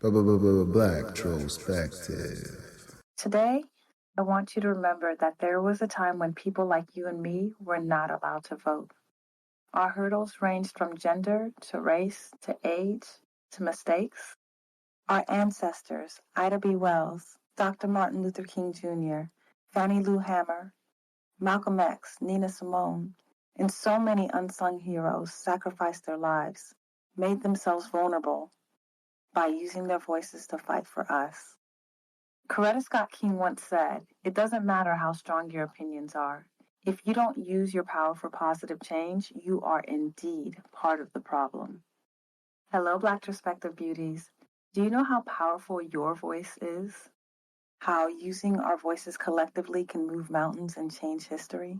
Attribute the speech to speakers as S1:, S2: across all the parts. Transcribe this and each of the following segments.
S1: Black Trospective.
S2: Today, I want you to remember that there was a time when people like you and me were not allowed to vote. Our hurdles ranged from gender to race to age to mistakes. Our ancestors, Ida B. Wells, Dr. Martin Luther King Jr., Fannie Lou Hamer, Malcolm X, Nina Simone, and so many unsung heroes sacrificed their lives, made themselves vulnerable by using their voices to fight for us. Coretta Scott King once said, "It doesn't matter how strong your opinions are. If you don't use your power for positive change, you are indeed part of the problem." Hello, Black Perspective Beauties. Do you know how powerful your voice is? How using our voices collectively can move mountains and change history?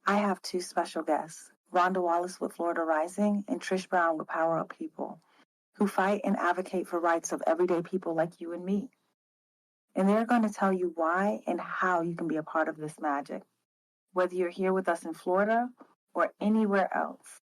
S2: I have two special guests, Ronda Wallace with Florida Rising and Trish Brown with Power Up People, who fight and advocate for rights of everyday people like you and me. And they're going to tell you why and how you can be a part of this magic, whether you're here with us in Florida or anywhere else.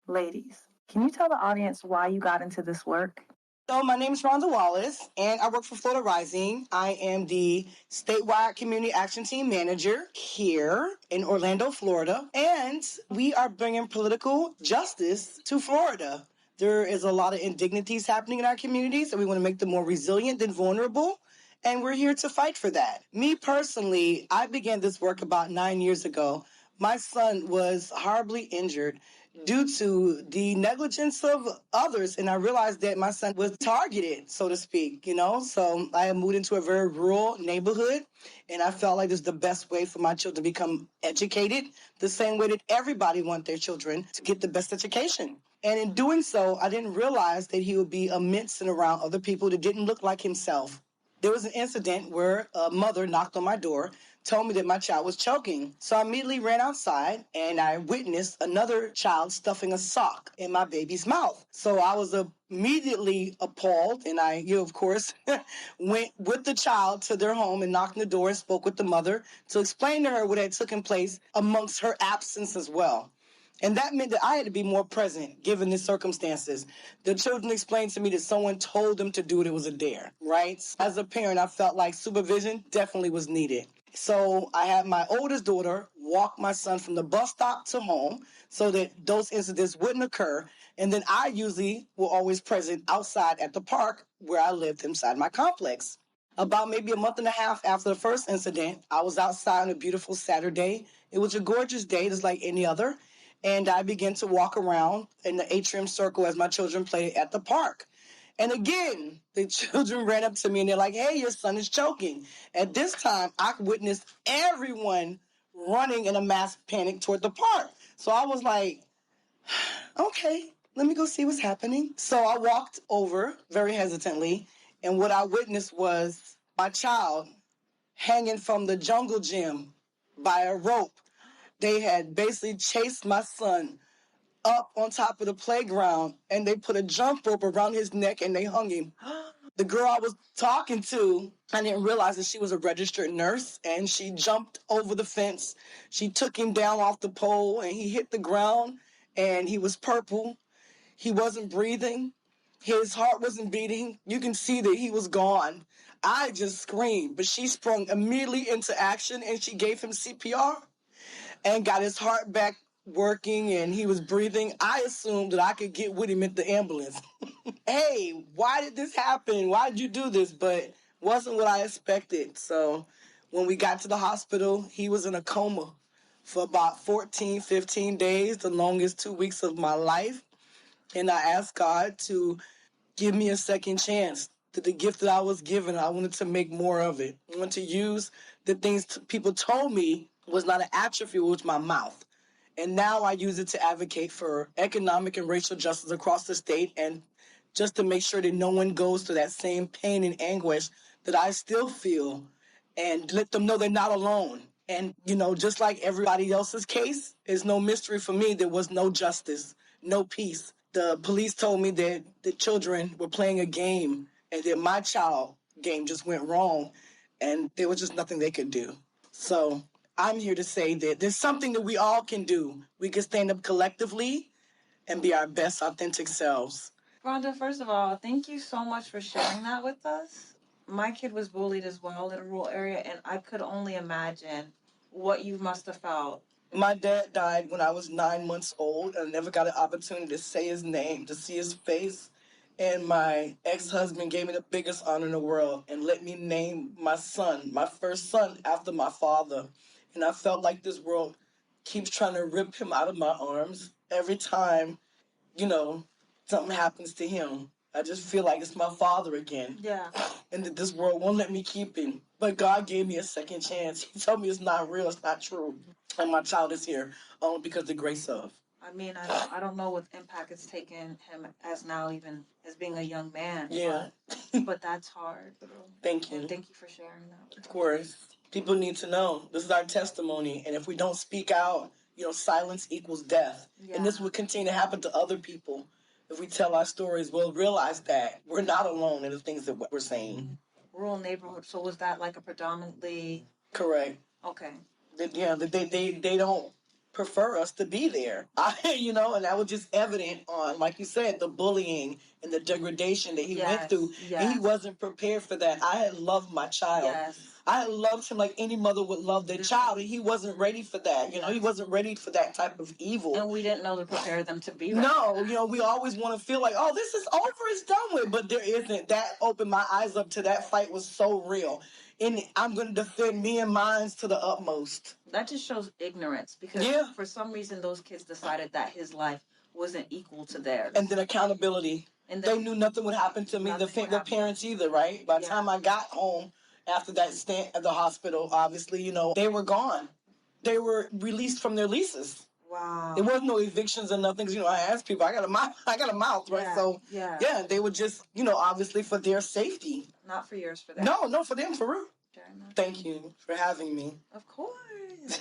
S2: Ladies, can you tell the audience why you got into this work?
S3: So my name is Ronda Wallace, and I work for Florida Rising. I am the statewide community action team manager here in Orlando, Florida, and we are bringing political justice to Florida. There is a lot of indignities happening in our communities, and we want to make them more resilient than vulnerable. And we're here to fight for that. Me personally, I began this work about 9 years ago. My son was horribly injured due to the negligence of others. And I realized that my son was targeted, so to speak, So I moved into a very rural neighborhood, and I felt like this is the best way for my children to become educated, the same way that everybody wants their children to get the best education. And in doing so, I didn't realize that he would be amidst and around other people that didn't look like himself. There was an incident where a mother knocked on my door, told me that my child was choking. So I immediately ran outside and I witnessed another child stuffing a sock in my baby's mouth. So I was immediately appalled, and I, of course, went with the child to their home and knocked on the door and spoke with the mother to explain to her what had taken place amongst her absence as well. And that meant that I had to be more present given the circumstances. The children explained to me that someone told them to do it. It was a dare, right? As a parent, I felt like supervision definitely was needed. So I had my oldest daughter walk my son from the bus stop to home so that those incidents wouldn't occur. And then I usually were always present outside at the park where I lived inside my complex. About maybe a month and a half after the first incident, I was outside on a beautiful Saturday. It was a gorgeous day, just like any other. And I began to walk around in the atrium circle as my children played at the park. And again, the children ran up to me and they're like, "Hey, your son is choking." At this time, I witnessed everyone running in a mass panic toward the park. So I was like, okay, let me go see what's happening. So I walked over very hesitantly, and what I witnessed was my child hanging from the jungle gym by a rope. They had basically chased my son up on top of the playground, and they put a jump rope around his neck and they hung him. The girl I was talking to, I didn't realize that she was a registered nurse, and she jumped over the fence. She took him down off the pole, and he hit the ground, and he was purple. He wasn't breathing. His heart wasn't beating. You can see that he was gone. I just screamed, but she sprung immediately into action, and she gave him CPR and got his heart back working, and he was breathing. I assumed that I could get with him at the ambulance. Hey, why did this happen? Why did you do this? But wasn't what I expected. So when we got to the hospital, he was in a coma for about 14, 15 days, the longest 2 weeks of my life. And I asked God to give me a second chance. That the gift that I was given, I wanted to make more of it. I wanted to use the things people told me was not an atrophy, it was my mouth. And now I use it to advocate for economic and racial justice across the state, and just to make sure that no one goes through that same pain and anguish that I still feel, and let them know they're not alone. And, just like everybody else's case, it's no mystery for me there was no justice, no peace. The police told me that the children were playing a game and that my child game just went wrong, and there was just nothing they could do. So I'm here to say that there's something that we all can do. We can stand up collectively and be our best authentic selves.
S2: Rhonda, first of all, thank you so much for sharing that with us. My kid was bullied as well in a rural area, and I could only imagine what you must have felt.
S3: My dad died when I was 9 months old, and I never got an opportunity to say his name, to see his face. And my ex-husband gave me the biggest honor in the world and let me name my son, my first son, after my father. And I felt like this world keeps trying to rip him out of my arms every time, something happens to him. I just feel like it's my father again.
S2: Yeah.
S3: And that this world won't let me keep him. But God gave me a second chance. He told me it's not real, it's not true. And my child is here only because of the grace of.
S2: I mean, I don't know what impact it's taken him as now, even as being a young man.
S3: Yeah.
S2: But that's hard.
S3: Thank you.
S2: And thank you for sharing that.
S3: Of course. People need to know. This is our testimony. And if we don't speak out, silence equals death. Yeah. And this will continue to happen to other people. If we tell our stories, we'll realize that we're not alone in the things that we're saying.
S2: Rural neighborhood. So was that like a predominantly...
S3: Correct.
S2: Okay.
S3: They don't prefer us to be there. And that was just evident on, like you said, the bullying and the degradation that he went through. Yes. And he wasn't prepared for that. I had loved my child. Yes. I had loved him like any mother would love their child, and he wasn't ready for that. He wasn't ready for that type of evil.
S2: And we didn't know to prepare them to be ready.
S3: No, we always want to feel like, oh, this is over, it's done with, but there isn't. That opened my eyes up to that fight was so real. And I'm going to defend me and mine to the utmost.
S2: That just shows ignorance because for some reason those kids decided that his life wasn't equal to theirs.
S3: And then accountability. And they knew nothing would happen to me, the parents either, right? By the time I got home after that stint at the hospital, obviously, they were gone. They were released from their leases.
S2: Wow.
S3: There was no evictions or nothing. I asked people, I got a mouth, right? So, they were just, obviously for their safety.
S2: Not for yours, for them.
S3: No, for them, for real. Thank you for having me.
S2: Of course.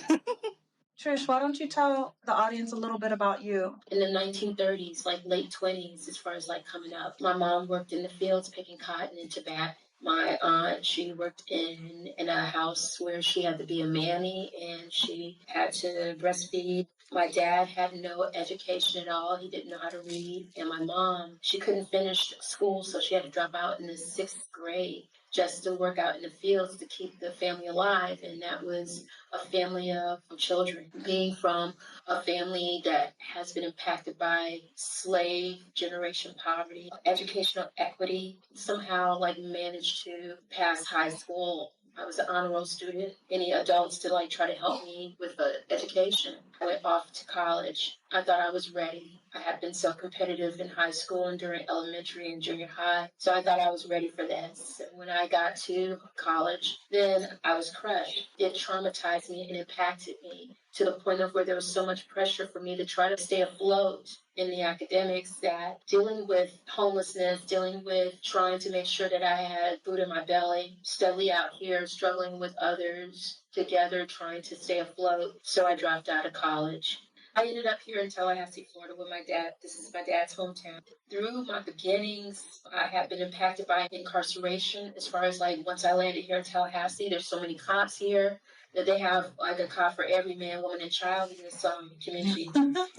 S2: Trish, why don't you tell the audience a little bit about you?
S4: In the 1930s, like late 20s, as far as like coming up, my mom worked in the fields picking cotton and tobacco. My aunt, she worked in a house where she had to be a nanny and she had to breastfeed. My dad had no education at all. He didn't know how to read. And my mom, she couldn't finish school, so she had to drop out in the 6th grade just to work out in the fields to keep the family alive. And that was a family of children. Being from a family that has been impacted by slave generation poverty, educational equity, somehow managed to pass high school. I was an honor roll student. Any adults to try to help me with education. I went off to college. I thought I was ready. I had been so competitive in high school and during elementary and junior high. So I thought I was ready for this. And when I got to college, then I was crushed. It traumatized me and impacted me to the point of where there was so much pressure for me to try to stay afloat in the academics, that dealing with homelessness, dealing with trying to make sure that I had food in my belly, steadily out here struggling with others, together trying to stay afloat. So I dropped out of college. I ended up here in Tallahassee, Florida with my dad. This is my dad's hometown. Through my beginnings, I have been impacted by incarceration as far as once I landed here in Tallahassee, there's so many cops here that they have a cop for every man, woman, and child in this community.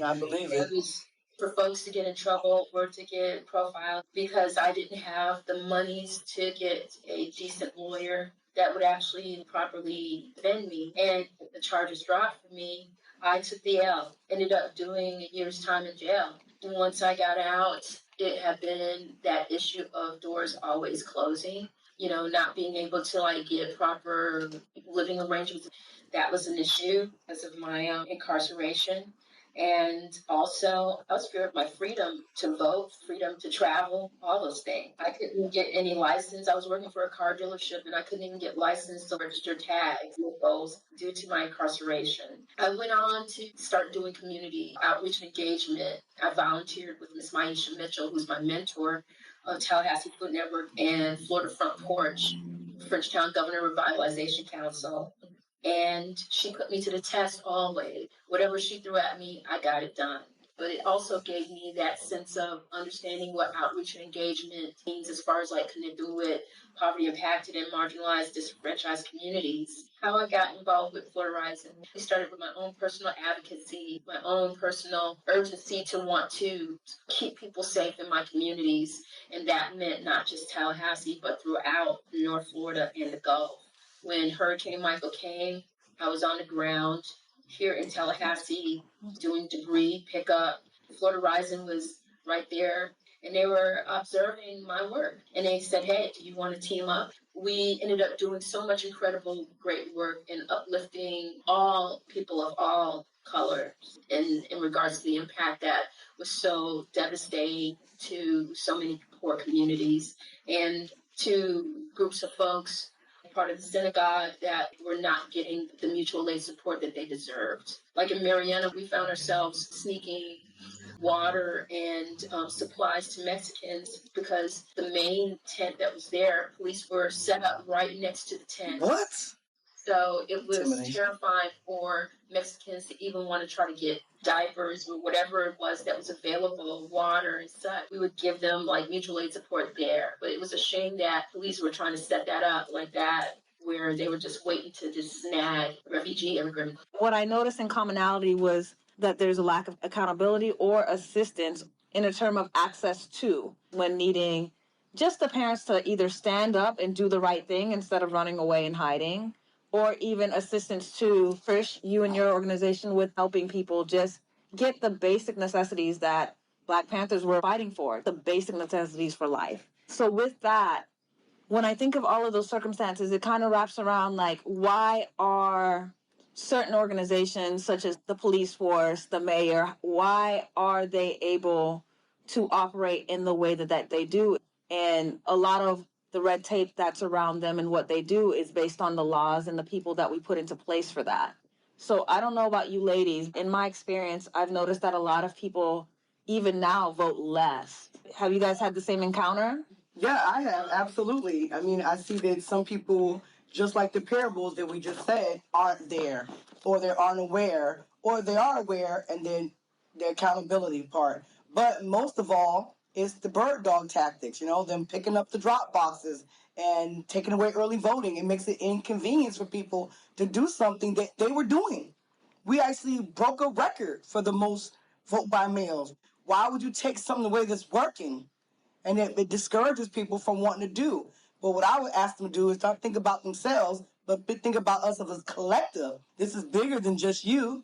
S3: I believe it.
S4: For folks to get in trouble or to get profiled because I didn't have the monies to get a decent lawyer that would actually properly defend me. And the charges dropped for me. I took the L, ended up doing a year's time in jail. And once I got out, it had been that issue of doors always closing, not being able to get proper living arrangements. That was an issue because of my incarceration. And also, I was fearing my freedom to vote, freedom to travel, all those things. I couldn't get any license. I was working for a car dealership, and I couldn't even get licensed to register tags with those due to my incarceration. I went on to start doing community outreach and engagement. I volunteered with Ms. Maisha Mitchell, who's my mentor of Tallahassee Food Network and Florida Front Porch, Frenchtown Governor Revitalization Council. And she put me to the test always. Whatever she threw at me, I got it done. but it also gave me that sense of understanding what outreach and engagement means as far as like connecting with poverty impacted and marginalized disenfranchised communities. How I got involved with Florida Rising. We started with my own personal advocacy, my own personal urgency to want to keep people safe in my communities. And that meant not just Tallahassee, but throughout North Florida and the Gulf. When Hurricane Michael came, I was on the ground here in Tallahassee doing debris pickup. Florida Rising was right there, and they were observing my work. And they said, hey, do you want to team up? We ended up doing so much incredible, great work in uplifting all people of all colors in regards to the impact that was so devastating to so many poor communities and to groups of folks part of the synagogue that were not getting the mutual aid support that they deserved. Like in Mariana, we found ourselves sneaking water and supplies to Mexicans because the main tent that was there, police were set up right next to the tent.
S3: What?
S4: So it was terrifying for Mexicans to even want to try to get diapers or whatever it was that was available, water and such. We would give them like mutual aid support there. But it was a shame that police were trying to set that up like that, where they were just waiting to just snag refugee immigrants. What I noticed in commonality was that there's a lack of accountability or assistance in a term of access to when needing just the parents to either stand up and do the right thing instead of running away and hiding, or even assistance to Trish, you and your organization with helping people just get the basic necessities that Black Panthers were fighting for, the basic necessities for life. So with that, when I think of all of those circumstances, it kind of wraps around like, why are certain organizations such as the police force, the mayor, why are they able to operate in the way that they do? And a lot of the red tape that's around them and what they do is based on the laws and the people that we put into place for that. So I don't know about you ladies. In my experience, I've noticed that a lot of people, even now, vote less. Have you guys had the same encounter?
S3: Yeah, I have, absolutely. I mean, I see that some people, just like the parables that we just said, aren't there, or they aren't aware, or they are aware, and then the accountability part. But most of all, it's the bird dog tactics, them picking up the drop boxes and taking away early voting. It makes it inconvenience for people to do something that they were doing. We actually broke a record for the most vote by mails. Why would you take something away that's working? And it discourages people from wanting to do. But what I would ask them to do is not think about themselves, but think about us as a collective. This is bigger than just you.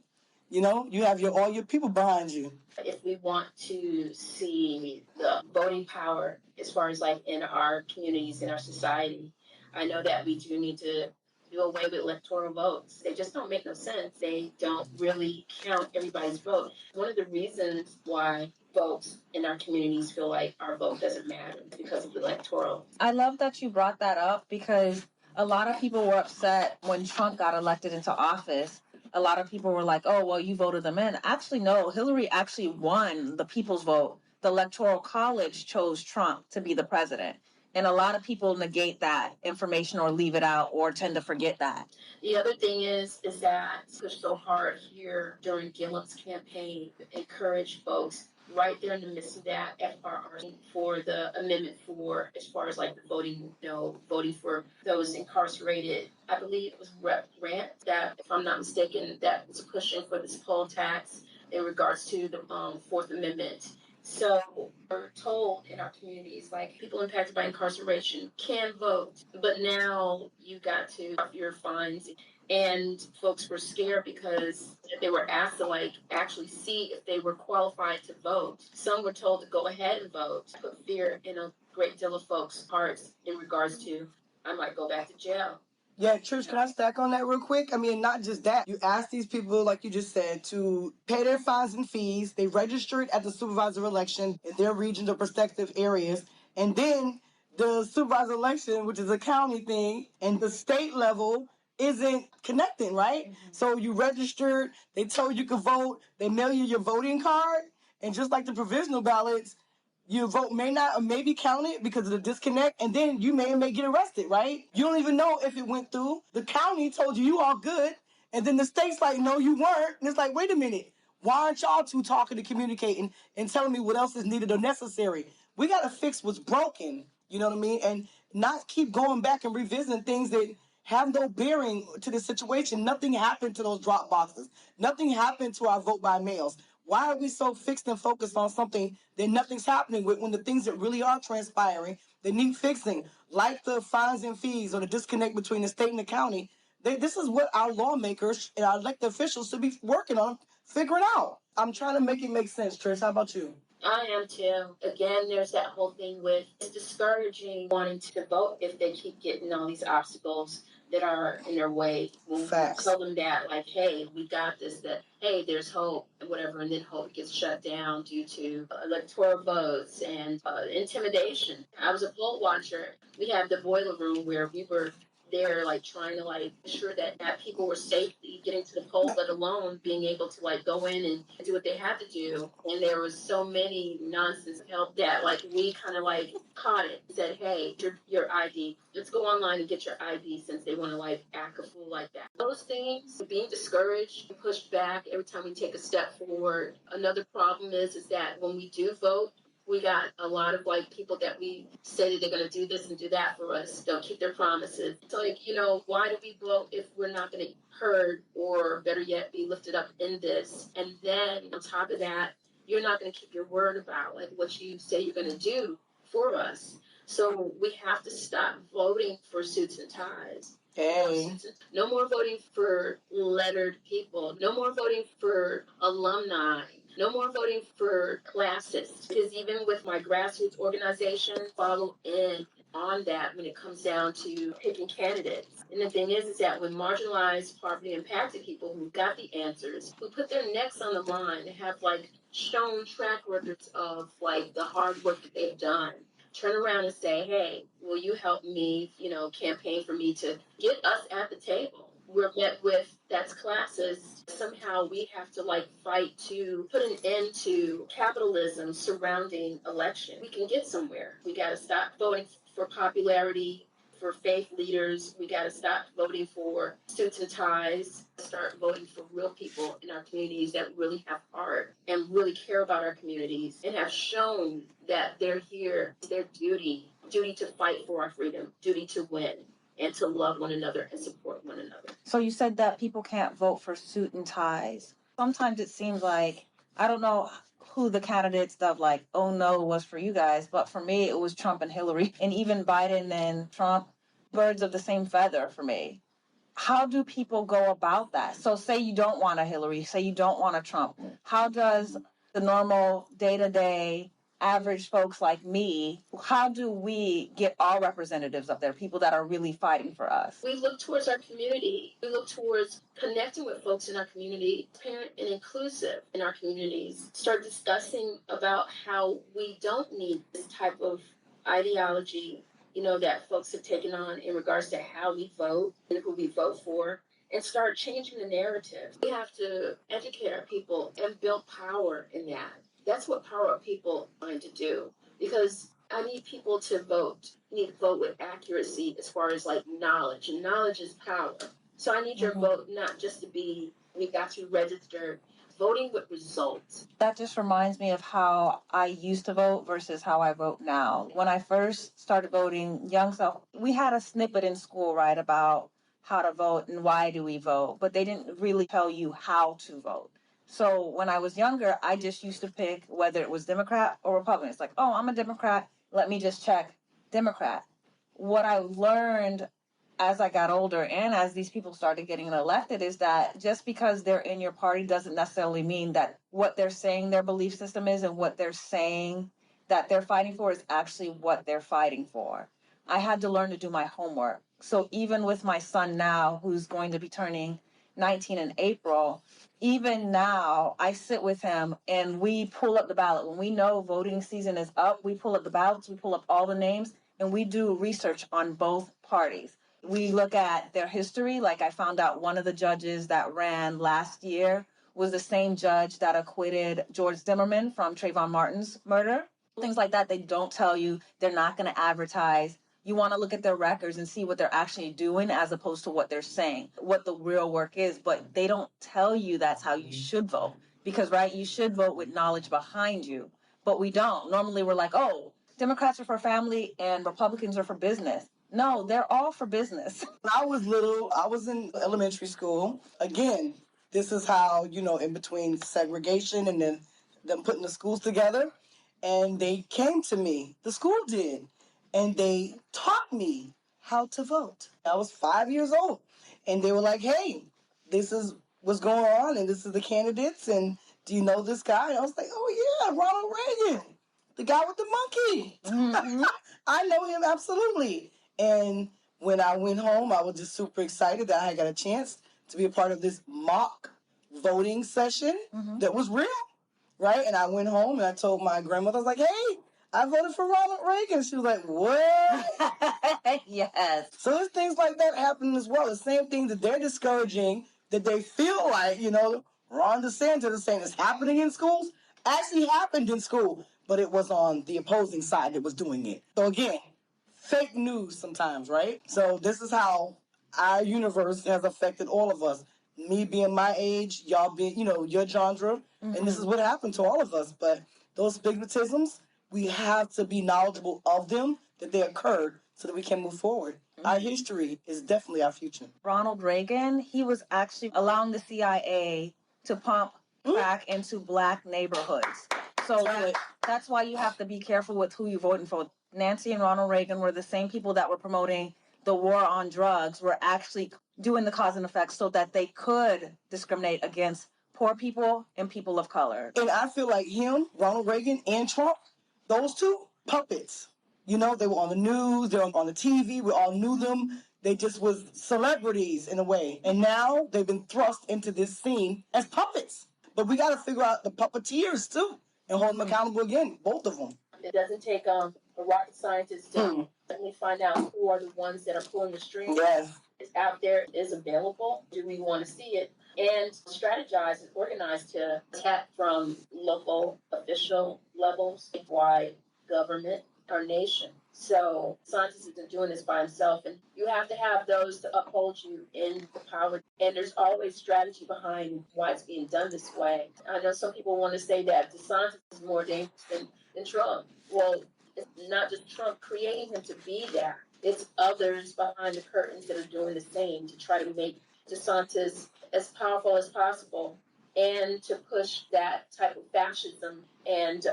S3: You have all your people behind you. If we want to see the voting power as far as like in our communities, in our society, I know that we do need to do away with electoral votes. They just don't make no sense. They don't really count everybody's vote. One of the reasons why folks in our communities feel like our vote doesn't matter because of the electoral. I love that you brought that up because a lot of people were upset when Trump got elected into office. A lot of people were like, oh, well, you voted them in. Actually, no, Hillary actually won the people's vote. The Electoral College chose Trump to be the president. And a lot of people negate that information or leave it out or tend to forget that. The other thing is that pushed so hard here during Gilliam's campaign to encourage folks right there in the midst of that FRR for the amendment for as far as like the voting, voting for those incarcerated. I believe it was Rep. Grant that, if I'm not mistaken, that was pushing for this poll tax in regards to the Fourth Amendment. So we're told in our communities, like people impacted by incarceration can vote, but now you got to up your fines. And folks were scared because they were asked to like actually see if they were qualified to vote. Some were told to go ahead and vote, put fear in a great deal of folks' hearts in regards to, I might go back to jail. Yeah, Trish, can I stack on that real quick? I mean, not just that. You ask these people, like you just said, to pay their fines and fees. They registered at the supervisor election in their regions or prospective areas. And then the supervisor election, which is a county thing, and the state level isn't connecting, right? Mm-hmm. So you registered, they told you could vote, they mail you your voting card, and just like the provisional ballots, your vote may not or may be counted because of the disconnect, and then you may get arrested, right? You don't even know if it went through. The county told you all good, and then the state's like, no, you weren't. And it's like, wait a minute. Why aren't y'all two talking and communicating and telling me what else is needed or necessary? We got to fix what's broken. You know what I mean? And not keep going back and revisiting things that have no bearing to the situation. Nothing happened to those drop boxes. Nothing happened to our vote by mails. Why are we so fixed and focused on something that nothing's happening with when the things that really are transpiring that need fixing, like the fines and fees or the disconnect between the state and the county? This is what our lawmakers and our elected officials should be working on, figuring out. I'm trying to make it make sense, Trish. How about you?
S4: I am too. Again, there's that whole thing with it's discouraging wanting to vote if they keep getting all these obstacles that are in their way. We'll tell them that, like, hey, we got this, that, hey, there's hope, and whatever, and then hope gets shut down due to electoral votes and intimidation. I was a poll watcher. We had the boiler room where we were there like trying to like ensure that people were safely getting to the polls, let alone being able to like go in and do what they had to do. And there was so many nonsense help that like we kind of like caught it, said, hey, your ID, let's go online and get your ID, since they want to like act a fool like that. Those things, being discouraged, pushed back every time we take a step forward. Another problem is that when we do vote, we got a lot of like people that we say that they're going to do this and do that for us. They'll keep their promises. It's like, why do we vote if we're not going to be heard, or better yet, be lifted up in this? And then on top of that, you're not going to keep your word about like what you say you're going to do for us. So we have to stop voting for suits and ties.
S3: Hey.
S4: No more voting for lettered people. No more voting for alumni. No more voting for classists. Because even with my grassroots organization, follow in on that when it comes down to picking candidates. And the thing is that when marginalized, poverty impacted people who got the answers, who put their necks on the line and have like shown track records of like the hard work that they've done, turn around and say, hey, will you help me, campaign for me to get us at the table? We're met with that's classist. Somehow we have to like fight to put an end to capitalism surrounding election. We can get somewhere. We got to stop voting for popularity, for faith leaders. We got to stop voting for suits and ties. Start voting for real people in our communities that really have heart and really care about our communities and have shown that they're here. It's their duty to fight for our freedom, duty to win, and to love one another and support one another.
S2: So you said that people can't vote for suit and ties. Sometimes it seems like, I don't know who the candidates of like, oh no, was for you guys, but for me, it was Trump and Hillary, and even Biden and Trump, birds of the same feather for me. How do people go about that? So say you don't want a Hillary, say you don't want a Trump. How does the normal day-to-day average folks like me, how do we get our representatives up there, people that are really fighting for us?
S4: We look towards our community. We look towards connecting with folks in our community, parent and inclusive in our communities. Start discussing about how we don't need this type of ideology, that folks have taken on in regards to how we vote and who we vote for, and start changing the narrative. We have to educate our people and build power in that. That's what Power Up People are trying to do, because I need people to vote. I need to vote with accuracy as far as like knowledge, and knowledge is power. So I need your vote not just to be, we got you registered, voting with results.
S2: That just reminds me of how I used to vote versus how I vote now. When I first started voting, young self, we had a snippet in school, right, about how to vote and why do we vote, but they didn't really tell you how to vote. So when I was younger, I just used to pick whether it was Democrat or Republican. It's like, oh, I'm a Democrat. Let me just check Democrat. What I learned as I got older and as these people started getting elected is that just because they're in your party doesn't necessarily mean that what they're saying their belief system is and what they're saying that they're fighting for is actually what they're fighting for. I had to learn to do my homework. So even with my son now, who's going to be turning 19 in April, even now I sit with him and we pull up the ballot. When we know voting season is up, we pull up the ballots, we pull up all the names, and we do research on both parties. We look at their history. Like I found out one of the judges that ran last year was the same judge that acquitted George Zimmerman from Trayvon Martin's murder. Things like that they don't tell you. They're not going to advertise. You want to look at their records and see what they're actually doing as opposed to what they're saying, what the real work is. But they don't tell you that's how you should vote Because, right, you should vote with knowledge behind you, but we don't. Normally we're like, oh, Democrats are for family and Republicans are for business. No, they're all for business.
S3: When I was little, I was in elementary school. Again, this is how, in between segregation and then them putting the schools together. And they came to me, the school did, and they taught me how to vote. I was 5 years old. And they were like, hey, this is what's going on, and this is the candidates, and do you know this guy? And I was like, oh, yeah, Ronald Reagan, the guy with the monkey. Mm-hmm. I know him, absolutely. And when I went home, I was just super excited that I got a chance to be a part of this mock voting session that was real, right? And I went home and I told my grandmother, I was like, hey, I voted for Ronald Reagan. She was like, what?
S2: Yes.
S3: So there's things like that happening as well. The same thing that they're discouraging, that they feel like, Ron DeSantis is saying is happening in schools, actually happened in school, but it was on the opposing side that was doing it. So again, fake news sometimes, right? So this is how our universe has affected all of us. Me being my age, y'all being, your genre, and this is what happened to all of us. But those stigmatisms, we have to be knowledgeable of them, that they occurred, so that we can move forward. Our history is definitely our future.
S2: Ronald Reagan, he was actually allowing the CIA to pump crack into black neighborhoods. So that's why you have to be careful with who you're voting for. Nancy and Ronald Reagan were the same people that were promoting the war on drugs, were actually doing the cause and effect so that they could discriminate against poor people and people of color.
S3: And I feel like him, Ronald Reagan, and Trump, those two, puppets. They were on the news, they were on the TV, we all knew them. They just was celebrities in a way. And now they've been thrust into this scene as puppets. But we got to figure out the puppeteers too and hold them accountable again, both of them.
S4: It doesn't take a rocket scientist to certainly find out who are the ones that are pulling the strings.
S3: Yes.
S4: It's out there, is available. Do we want to see it? And strategize and organize to tap from local official levels, statewide government, our nation. So scientist isn't doing this by himself, and you have to have those to uphold you in the power. And there's always strategy behind why it's being done this way. I know some people want to say that the scientist is more dangerous than Trump. Well, it's not just Trump creating him to be that. It's others behind the curtains that are doing the same to try to make DeSantis as powerful as possible and to push that type of fascism and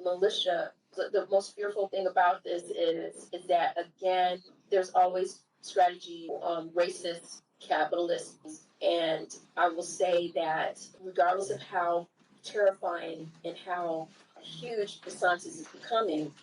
S4: militia. The most fearful thing about this is that, again, there's always strategy, racist capitalists. And I will say that regardless of how terrifying and how huge DeSantis is becoming,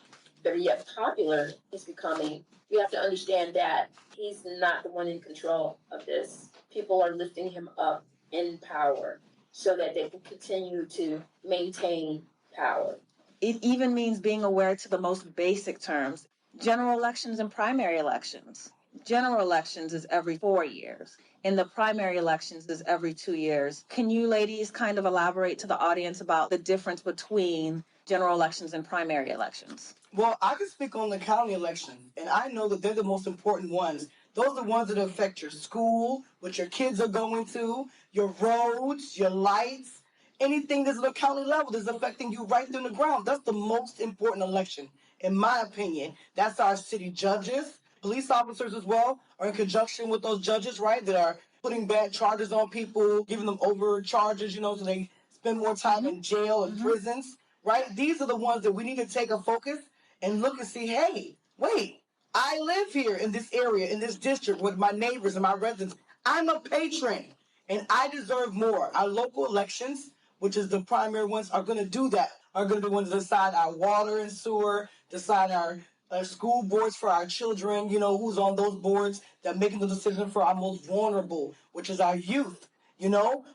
S4: better yet popular he's becoming, you have to understand that he's not the one in control of this. People are lifting him up in power so that they can continue to maintain power.
S2: It even means being aware to the most basic terms. General elections and primary elections. General elections is every 4 years, and the primary elections is every 2 years. Can you ladies kind of elaborate to the audience about the difference between general elections and primary elections?
S3: Well, I can speak on the county election, and I know that they're the most important ones. Those are the ones that affect your school, what your kids are going to, your roads, your lights, anything that's at a county level that's affecting you right through the ground. That's the most important election, in my opinion. That's our city judges, police officers as well, are in conjunction with those judges, right, that are putting bad charges on people, giving them overcharges, so they spend more time in jail and prisons, right? These are the ones that we need to take a focus and look and see, hey, wait, I live here in this area, in this district with my neighbors and my residents. I'm a patron and I deserve more. Our local elections, which is the primary ones, are going to do that, are going to be the ones that decide our water and sewer, decide our school boards for our children, who's on those boards that making the decision for our most vulnerable, which is our youth,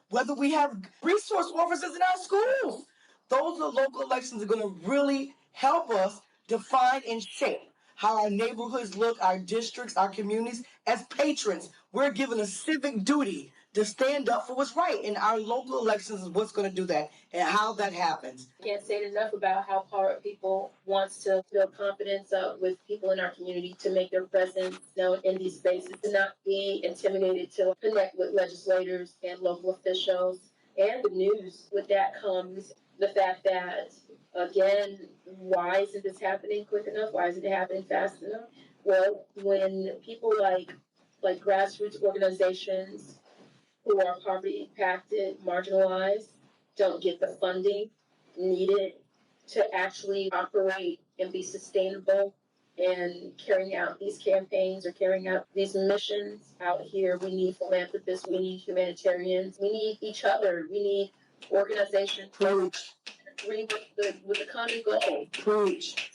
S3: whether we have resource officers in our schools. Those are local elections that are going to really help us define and shape how our neighborhoods look, our districts, our communities. As patrons, we're given a civic duty to stand up for what's right. And our local elections is what's going to do that and how that happens.
S4: I can't say it enough about how power people wants to build confidence with people in our community to make their presence known in these spaces, to not be intimidated to connect with legislators and local officials and the news. With that comes the fact that, again, why isn't this happening quick enough? Why isn't it happening fast enough? Well, when people like grassroots organizations who are poverty impacted, marginalized, don't get the funding needed to actually operate and be sustainable and carrying out these campaigns or carrying out these missions out here. We need philanthropists, we need humanitarians, we need each other, we need organizations who agree with the common goal.
S3: Preach.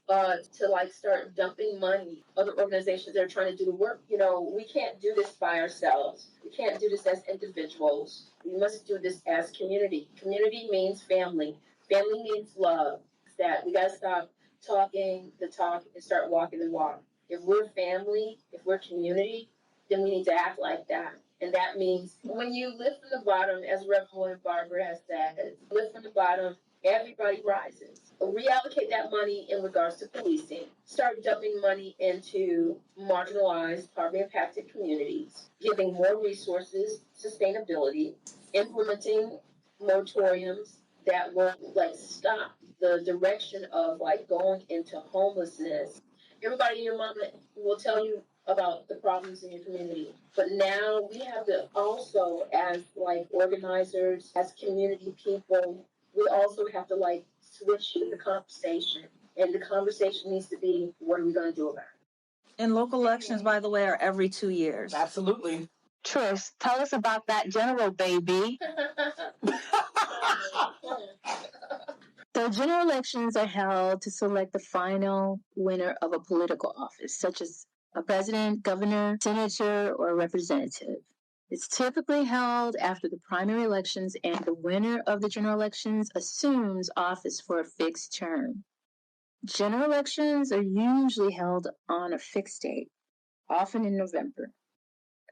S4: To like start dumping money. Other organizations that are trying to do the work. We can't do this by ourselves. We can't do this as individuals. We must do this as community. Community means family. Family means love. That we gotta stop talking the talk and start walking the walk. If we're family, if we're community, then we need to act like that. And that means when you live from the bottom, as Reverend Barbara has said, live from the bottom, everybody rises. Reallocate that money in regards to policing. Start dumping money into marginalized, poverty impacted communities, giving more resources, sustainability, implementing moratoriums that will stop the direction of going into homelessness. Everybody in your mama will tell you about the problems in your community. But now we have to also, as organizers, as community people, we also have to switch the conversation. And the conversation needs to be, what are we going to do about it?
S2: And local elections, by the way, are every 2 years.
S3: Absolutely.
S2: Trish, tell us about that general, baby. So general elections are held to select the final winner of a political office, such as a president, governor, senator, or representative. It's typically held after the primary elections, and the winner of the general elections assumes office for a fixed term. General elections are usually held on a fixed date, often in November,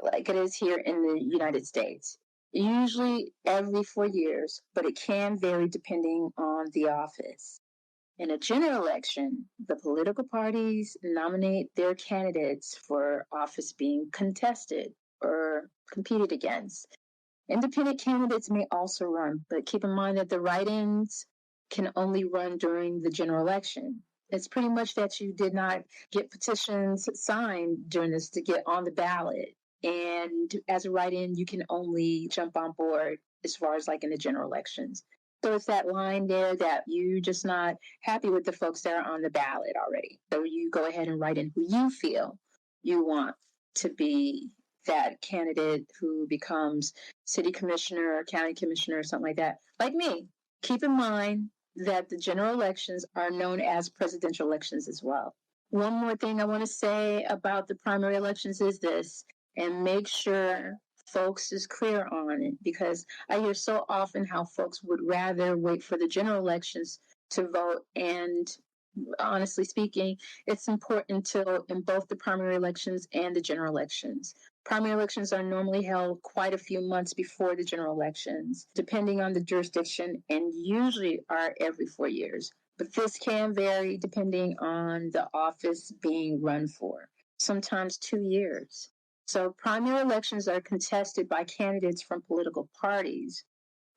S2: like it is here in the United States. Usually every 4 years, but it can vary depending on the office. In a general election, the political parties nominate their candidates for office being contested or competed against. Independent candidates may also run, but keep in mind that the write-ins can only run during the general election. It's pretty much that you did not get petitions signed during this to get on the ballot. And as a write-in, you can only jump on board as far as in the general elections. So it's that line there that you're just not happy with the folks that are on the ballot already. So you go ahead and write in who you feel you want to be that candidate who becomes city commissioner or county commissioner or something like that. Like me. Keep in mind that the general elections are known as presidential elections as well. One more thing I want to say about the primary elections is this, and make sure folks is clear on it, because I hear so often how folks would rather wait for the general elections to vote. And honestly speaking, it's important to in both the primary elections and the general elections. Primary elections are normally held quite a few months before the general elections, depending on the jurisdiction, and usually are every 4 years. But this can vary depending on the office being run for, sometimes 2 years. So primary elections are contested by candidates from political parties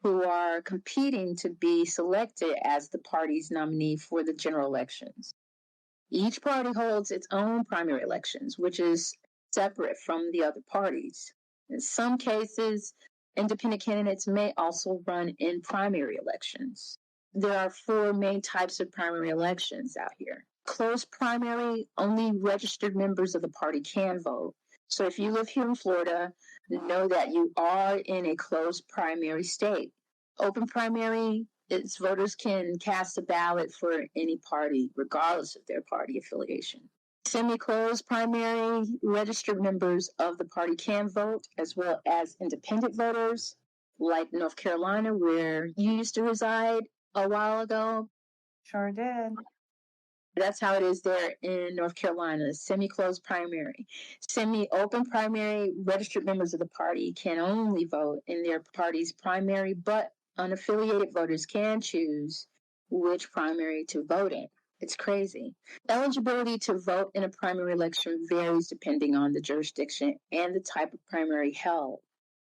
S2: who are competing to be selected as the party's nominee for the general elections. Each party holds its own primary elections, which is separate from the other parties. In some cases, independent candidates may also run in primary elections. There are 4 main types of primary elections out here. Closed primary, only registered members of the party can vote. So if you live here in Florida, know that you are in a closed primary state. Open primary, its voters can cast a ballot for any party, regardless of their party affiliation. Semi-closed primary, registered members of the party can vote, as well as independent voters, like North Carolina, where you used to reside a while ago.
S5: Sure did.
S2: That's how it is there in North Carolina, semi-closed primary. Semi-open primary, registered members of the party can only vote in their party's primary, but unaffiliated voters can choose which primary to vote in. It's crazy. Eligibility to vote in a primary election varies depending on the jurisdiction and the type of primary held.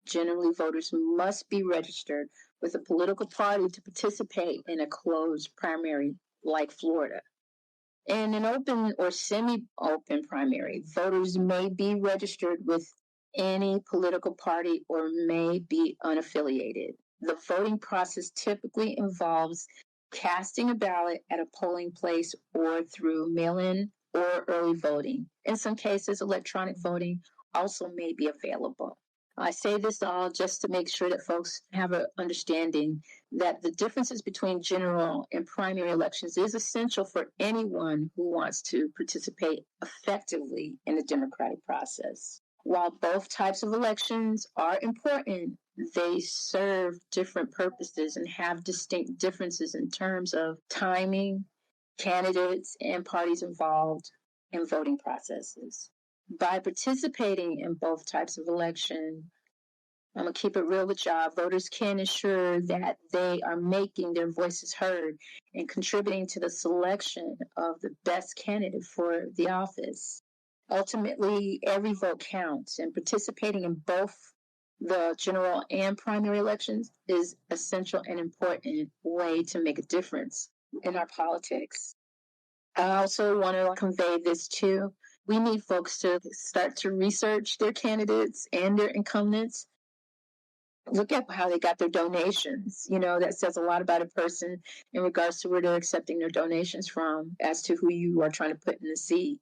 S4: Generally, voters must be registered with a political party to participate in a closed primary like Florida. In an open or semi-open primary, voters may be registered with any political party or may be unaffiliated. The voting process typically involves casting a ballot at a polling place or through mail-in or early voting. In some cases, electronic voting also may be available. I say this all just to make sure that folks have an understanding that the differences between general and primary elections is essential for anyone who wants to participate effectively in the democratic process. While both types of elections are important, they serve different purposes and have distinct differences in terms of timing, candidates, and parties involved in voting processes. By participating in both types of election, I'm going to keep it real with y'all, voters can ensure that they are making their voices heard and contributing to the selection of the best candidate for the office. Ultimately, every vote counts, and participating in both the general and primary elections is essential and important way to make a difference in our politics. I also want to convey this too. We need folks to start to research their candidates and their incumbents. Look at how they got their donations. That says a lot about a person in regards to where they're accepting their donations from as to who you are trying to put in the seat.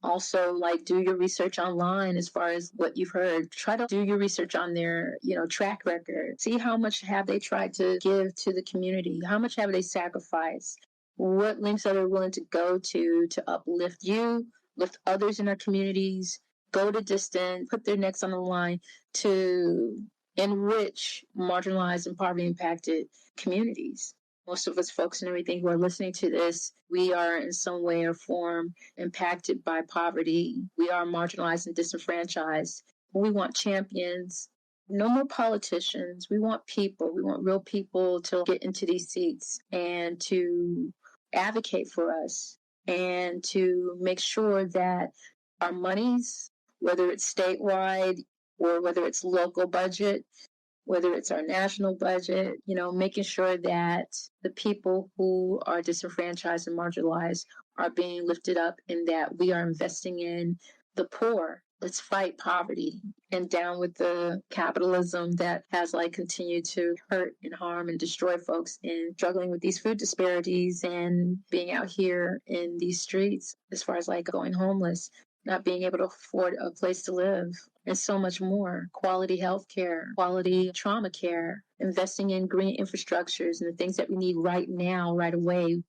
S4: Also, do your research online as far as what you've heard. Try to do your research on their, track record. See how much have they tried to give to the community? How much have they sacrificed? What links are they willing to go to uplift you, lift others in our communities, go the distance, put their necks on the line to enrich marginalized and poverty-impacted communities. Most of us folks and everything who are listening to this, we are in some way or form impacted by poverty. We are marginalized and disenfranchised. We want champions. No more politicians. We want people. We want real people to get into these seats and to advocate for us and to make sure that our monies, whether it's statewide or whether it's local budget, whether it's our national budget, making sure that the people who are disenfranchised and marginalized are being lifted up and that we are investing in the poor. Let's fight poverty and down with the capitalism that has continued to hurt and harm and destroy folks in struggling with these food disparities and being out here in these streets as far as going homeless, not being able to afford a place to live, and so much more. Quality health care, quality trauma care, investing in green infrastructures and the things that we need right now, right away.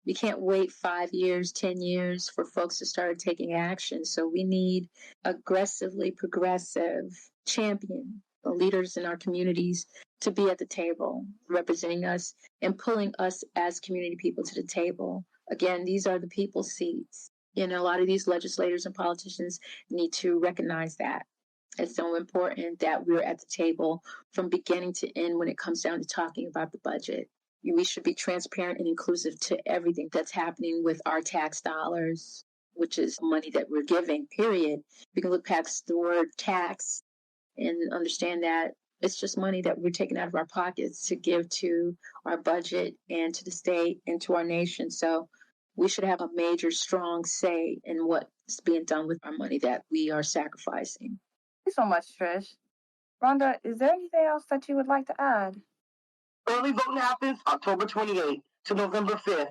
S4: We can't wait 5 years, 10 years for folks to start taking action. So we need aggressively progressive champion leaders in our communities to be at the table, representing us and pulling us as community people to the table. Again, these are the people's seats. A lot of these legislators and politicians need to recognize that. It's so important that we're at the table from beginning to end when it comes down to talking about the budget. We should be transparent and inclusive to everything that's happening with our tax dollars, which is money that we're giving, period. We can look past the word tax and understand that it's just money that we're taking out of our pockets to give to our budget and to the state and to our nation. So we should have a major, strong say in what's being done with our money that we are sacrificing.
S2: Thank you so much, Trish. Rhonda, is there anything else that you would like to add?
S3: Early voting happens October 28th to November 5th.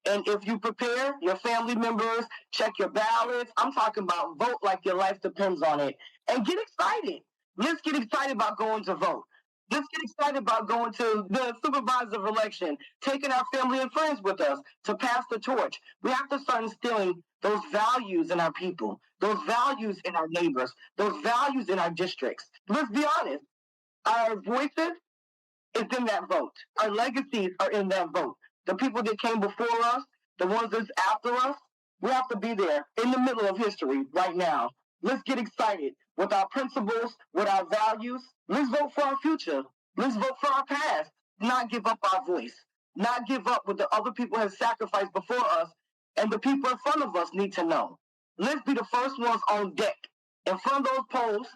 S3: And if you prepare your family members, check your ballots. I'm talking about vote like your life depends on it. And get excited. Let's get excited about going to vote. Let's get excited about going to the supervisor election, taking our family and friends with us to pass the torch. We have to start instilling those values in our people, those values in our neighbors, those values in our districts. Let's be honest. Our voices is in that vote. Our legacies are in that vote. The people that came before us, the ones that's after us, we have to be there in the middle of history right now. Let's get excited with our principles, with our values. Let's vote for our future. Let's vote for our past. Not give up our voice. Not give up what the other people have sacrificed before us and the people in front of us need to know. Let's be the first ones on deck in front of those polls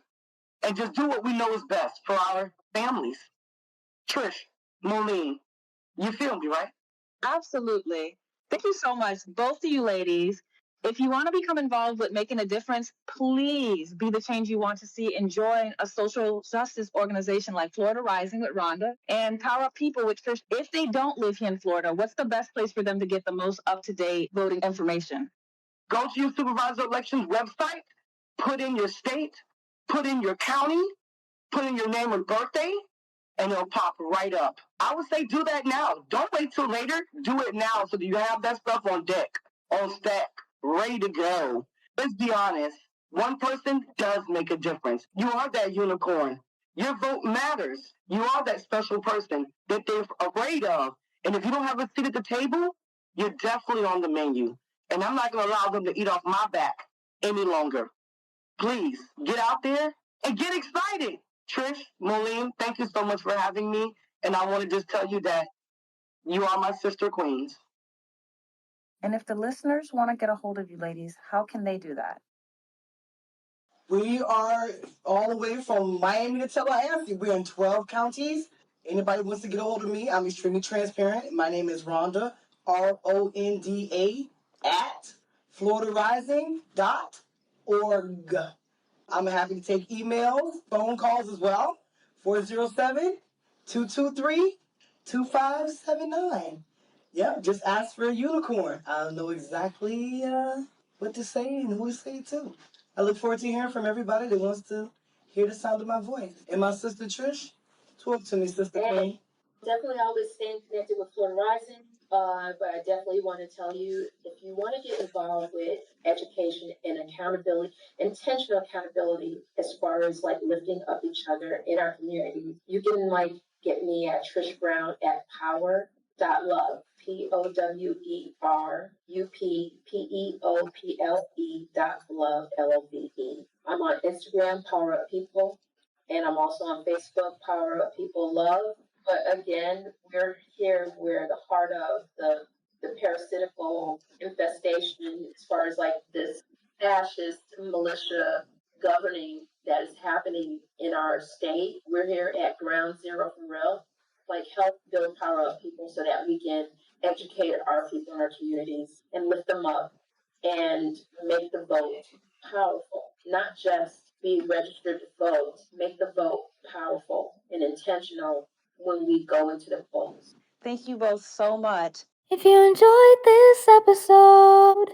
S3: and just do what we know is best for our families. Trish, Mauline, you feel me, right?
S2: Absolutely. Thank you so much, both of you ladies. If you want to become involved with making a difference, please be the change you want to see and join a social justice organization like Florida Rising with Rhonda and Power Up People with Trish. If they don't live here in Florida, what's the best place for them to get the most up-to-date voting information?
S3: Go to your supervisor elections website, put in your state, put in your county, put in your name and birthday, and it'll pop right up. I would say do that now. Don't wait till later. Do it now so that you have that stuff on deck, on stack, ready to go. Let's be honest. One person does make a difference. You are that unicorn. Your vote matters. You are that special person that they're afraid of. And if you don't have a seat at the table, you're definitely on the menu. And I'm not going to allow them to eat off my back any longer. Please get out there and get excited. Trish, Mauline, thank you so much for having me. And I want to just tell you that you are my sister queens.
S2: And if the listeners want to get a hold of you ladies, how can they do that?
S3: We are all the way from Miami to Tallahassee. We're in 12 counties. Anybody wants to get a hold of me, I'm extremely transparent. My name is Ronda, RONDA, at floridarising.org. I'm happy to take emails, phone calls as well. 407-223-2579. Yep, just ask for a unicorn. I'll know exactly what to say and who to say it to. I look forward to hearing from everybody that wants to hear the sound of my voice. And my sister Trish, talk to me, Sister Queen.
S4: Definitely always staying connected with Florida Rising. But I definitely want to tell you, if you want to get involved with education and accountability, intentional accountability, as far as like lifting up each other in our community, you can like get me at Trish Brown at power.love, POWERUPPEOPLE.love, LOVE. I'm on Instagram, Power Up People, and I'm also on Facebook, Power Up People Love. But again, we're here where the heart of the parasitical infestation, as far as like this fascist militia governing that is happening in our state. We're here at ground zero for real. Like help build Power Up People so that we can educate our people in our communities and lift them up and make the vote powerful, not just be registered to vote, make the vote powerful and intentional when we go into the polls.
S2: Thank you both so much.
S5: If you enjoyed this episode,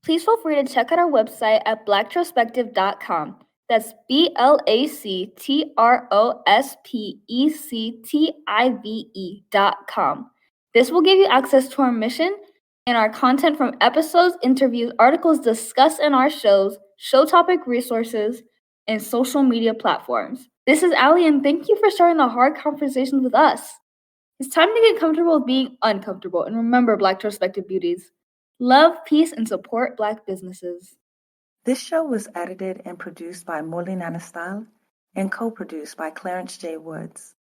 S5: please feel free to check out our website at blacktrospective.com. That's BLACTROSPECTIVE.com. This will give you access to our mission and our content from episodes, interviews, articles discussed in our shows, show topic resources, and social media platforms. This is Allie, and thank you for starting the hard conversations with us. It's time to get comfortable with being uncomfortable, and remember, Black Prospective Beauties, love, peace, and support Black businesses.
S2: This show was edited and produced by Mauline Anestal and co-produced by Clarence J. Woods.